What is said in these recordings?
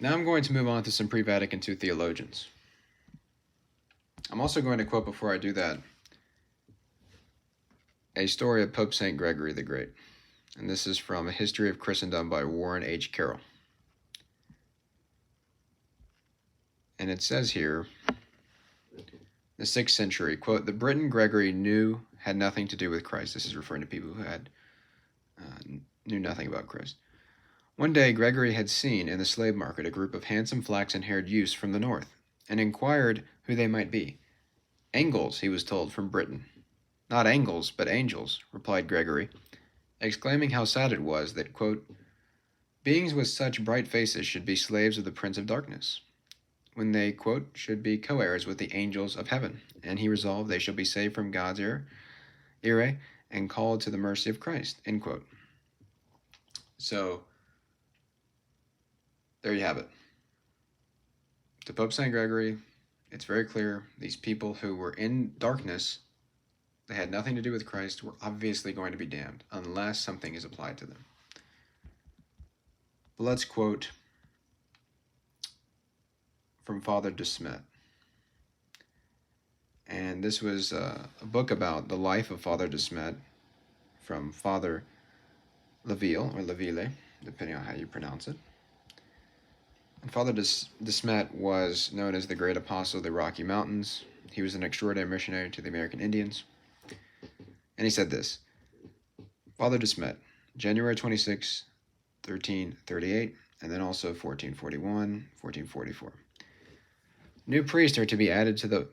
Now I'm going to move on to some pre-Vatican II theologians. I'm also going to quote, before I do that, a story of Pope St. Gregory the Great. And this is from A History of Christendom by Warren H. Carroll. And it says here, the 6th century, quote, the Briton Gregory had nothing to do with Christ. This is referring to people who knew nothing about Christ. One day Gregory had seen in the slave market a group of handsome flaxen-haired youths from the north, and inquired who they might be. Angles, he was told, from Britain. Not angels, but angels, replied Gregory, exclaiming how sad it was that, quote, beings with such bright faces should be slaves of the Prince of Darkness, when they, quote, should be co-heirs with the angels of heaven, and he resolved they shall be saved from God's ire and called to the mercy of Christ, end quote. So, there you have it. To Pope St. Gregory, it's very clear these people who were in darkness, they had nothing to do with Christ, were obviously going to be damned unless something is applied to them. But let's quote from Father de Smet. And this was a book about the life of Father de Smet from Father Laville, or Laville, depending on how you pronounce it. And Father de Smet was known as the Great Apostle of the Rocky Mountains. He was an extraordinary missionary to the American Indians. And he said this, Father de Smet, January 26, 1338, and then also 1441, 1444. New priests are to be added to the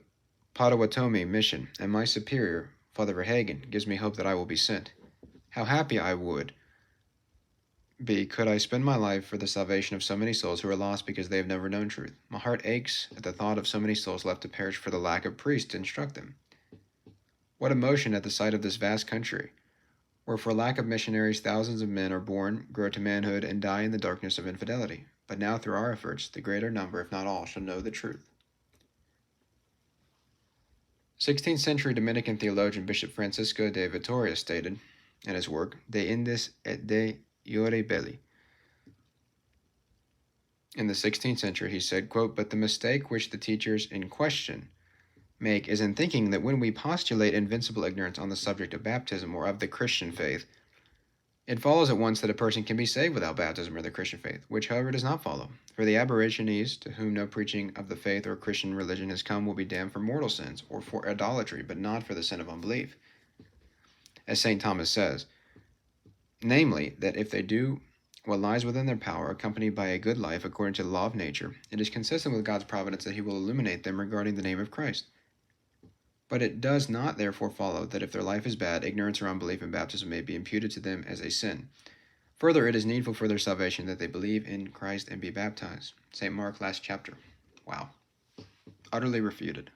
Potawatomi mission, and my superior, Father Verhagen, gives me hope that I will be sent. How happy I would be could I spend my life for the salvation of so many souls who are lost because they have never known truth. My heart aches at the thought of so many souls left to perish for the lack of priests to instruct them. What emotion at the sight of this vast country, where for lack of missionaries thousands of men are born, grow to manhood, and die in the darkness of infidelity. But now through our efforts, the greater number, if not all, shall know the truth. 16th century Dominican theologian Bishop Francisco de Vitoria stated in his work, De Indis et de Iure Belli. In the 16th century, he said, quote, but the mistake which the teachers in question make is in thinking that when we postulate invincible ignorance on the subject of baptism or of the Christian faith, it follows at once that a person can be saved without baptism or the Christian faith, which, however, does not follow. For the aborigines, to whom no preaching of the faith or Christian religion has come, will be damned for mortal sins or for idolatry, but not for the sin of unbelief. As St. Thomas says, namely, that if they do what lies within their power, accompanied by a good life according to the law of nature, it is consistent with God's providence that he will illuminate them regarding the name of Christ. But it does not therefore follow that if their life is bad, ignorance or unbelief in baptism may be imputed to them as a sin. Further, it is needful for their salvation that they believe in Christ and be baptized. St. Mark, last chapter. Wow. Utterly refuted.